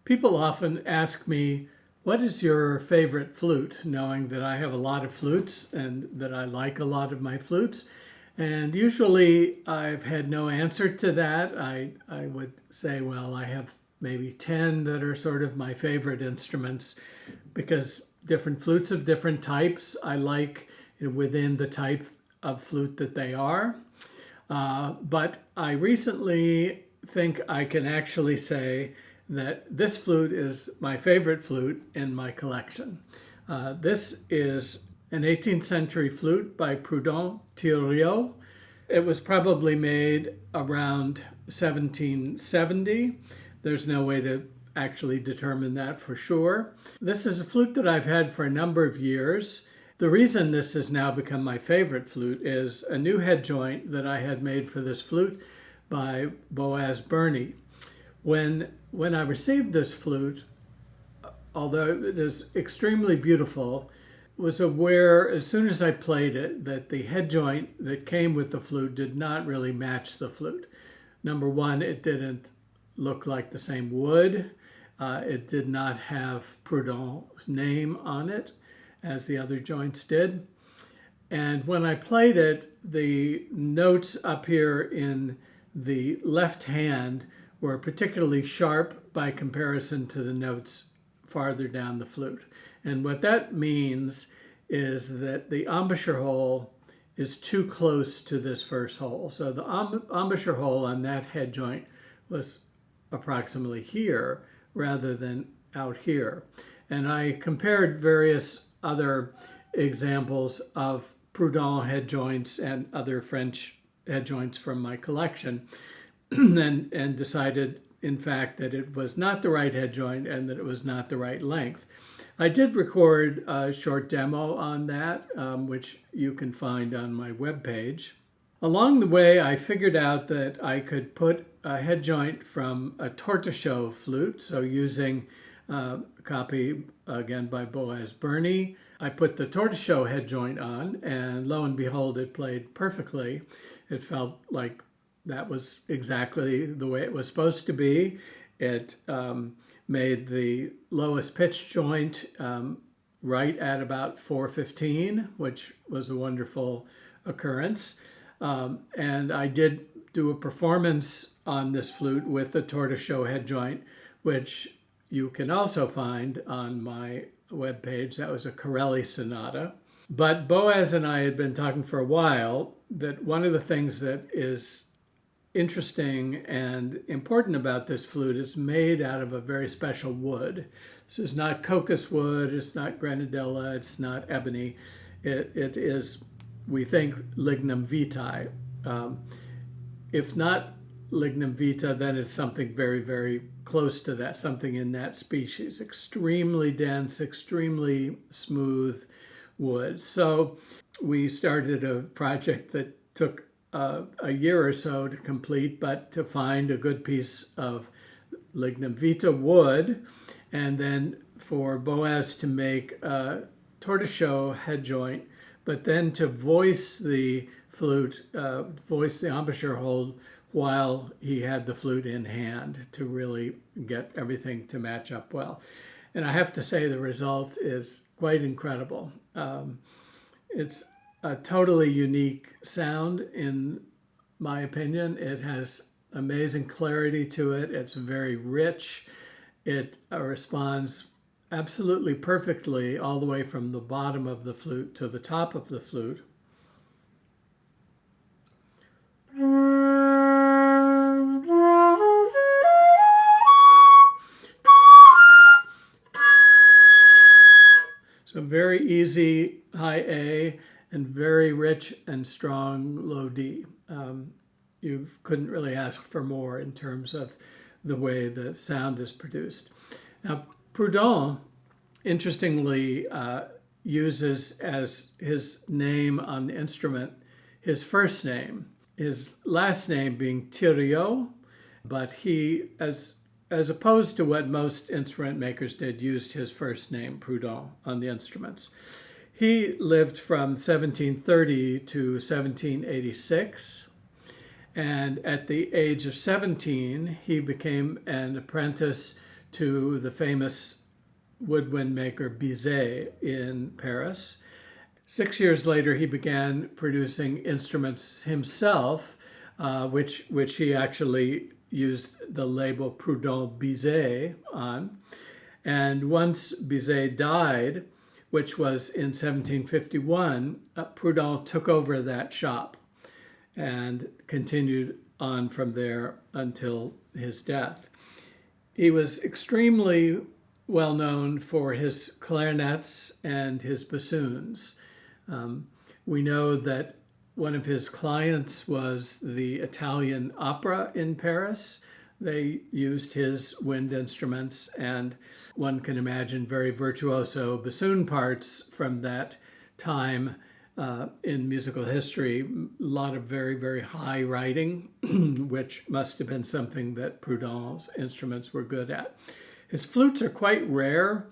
People often ask me, what is your favorite flute? Knowing that I have a lot of flutes and that I like a lot of my flutes. And usually I've had no answer to that. I would say, well, I have maybe 10 that are sort of my favorite instruments because different flutes of different types I like within the type of flute that they are. But I recently think I can actually say that this flute is my favorite flute in my collection. This is an 18th century flute by Prudent Thierriot. It was probably made around 1770. There's no way to actually determine that for sure. This is a flute that I've had for a number of years. The reason this has now become my favorite flute is a new head joint that I had made for this flute by Boaz Burney. When I received this flute, although it is extremely beautiful, was aware as soon as I played it that the head joint that came with the flute did not really match the flute. Number one, it didn't look like the same wood. It did not have Prudent's name on it as the other joints did. And when I played it, the notes up here in the left hand were particularly sharp by comparison to the notes farther down the flute. And what that means is that the embouchure hole is too close to this first hole. So the embouchure hole on that head joint was approximately here rather than out here. And I compared various other examples of Prudent head joints and other French head joints from my collection and decided, in fact, that it was not the right head joint and that it was not the right length. I did record a short demo on that, which you can find on my webpage. Along the way, I figured out that I could put a head joint from a tortoiseshell flute, so using a copy, again, by Boaz Burney. I put the tortoiseshell head joint on, and lo and behold, it played perfectly. It felt like that was exactly the way it was supposed to be. It made the lowest pitch joint right at about 415, which was a wonderful occurrence. And I did do a performance on this flute with the tortoiseshell head joint, which you can also find on my webpage. That was a Corelli sonata. But Boaz and I had been talking for a while that one of the things that is interesting and important about this flute is made out of a very special wood. This is not cocos wood, it's not granadella, it's not ebony. It is, we think, lignum vitae. If not lignum vitae, then it's something very, very close to that, something in that species. Extremely dense, extremely smooth wood. So we started a project that took a year or so to complete, but to find a good piece of lignum vitae wood, and then for Boaz to make a tortoiseshell head joint, but then to voice the flute, voice the embouchure hole while he had the flute in hand to really get everything to match up well. And I have to say the result is quite incredible. It's a totally unique sound, in my opinion. It has amazing clarity to it. It's very rich. It responds absolutely perfectly all the way from the bottom of the flute to the top of the flute. So very easy high A and very rich and strong low D. You couldn't really ask for more in terms of the way the sound is produced. Now, Prudent, interestingly, uses as his name on the instrument his first name, his last name being Thierriot, but he, as opposed to what most instrument makers did, used his first name, Prudent, on the instruments. He lived from 1730 to 1786, and at the age of 17, he became an apprentice to the famous woodwind maker Bizet in Paris. 6 years later, he began producing instruments himself, which he actually used the label Prudent Bizet on. And once Bizet died, which was in 1751, Prudent took over that shop and continued on from there until his death. He was extremely well known for his clarinets and his bassoons. We know that one of his clients was the Italian opera in Paris. They used his wind instruments, and one can imagine very virtuoso bassoon parts from that time in musical history. A lot of very, very high writing, which must have been something that Prudent's instruments were good at. His flutes are quite rare.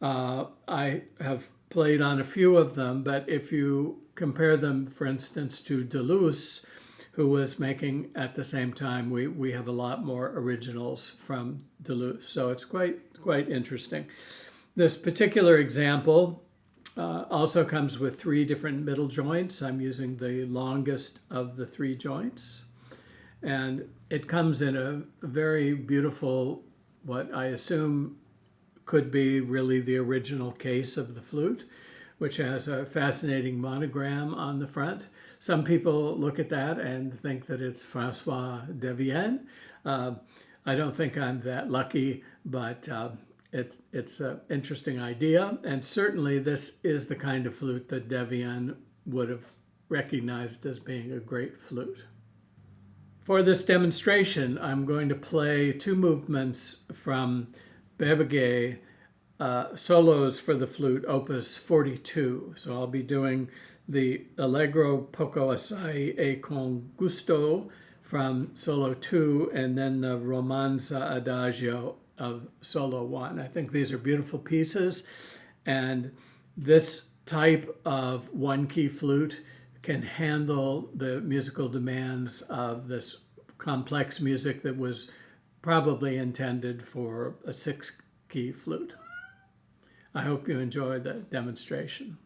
I have played on a few of them, but if you compare them, for instance, to Deleuze, who was making at the same time, we have a lot more originals from Deleuze. So it's quite interesting. This particular example also comes with 3 different middle joints. I'm using the longest of the 3 joints. And it comes in a very beautiful, what I assume could be really the original case of the flute, which has a fascinating monogram on the front. Some people look at that and think that it's François Devienne. I don't think I'm that lucky, but it's an interesting idea. And certainly this is the kind of flute that Devienne would have recognized as being a great flute. For this demonstration, I'm going to play 2 movements from Berbiguier, Solos for the Flute, Opus 42. So I'll be doing the Allegro, poco, assai e con gusto from Solo 2, and then the Romanza Adagio of Solo 1. I think these are beautiful pieces, and this type of one-key flute can handle the musical demands of this complex music that was probably intended for a 6-key flute. I hope you enjoy the demonstration.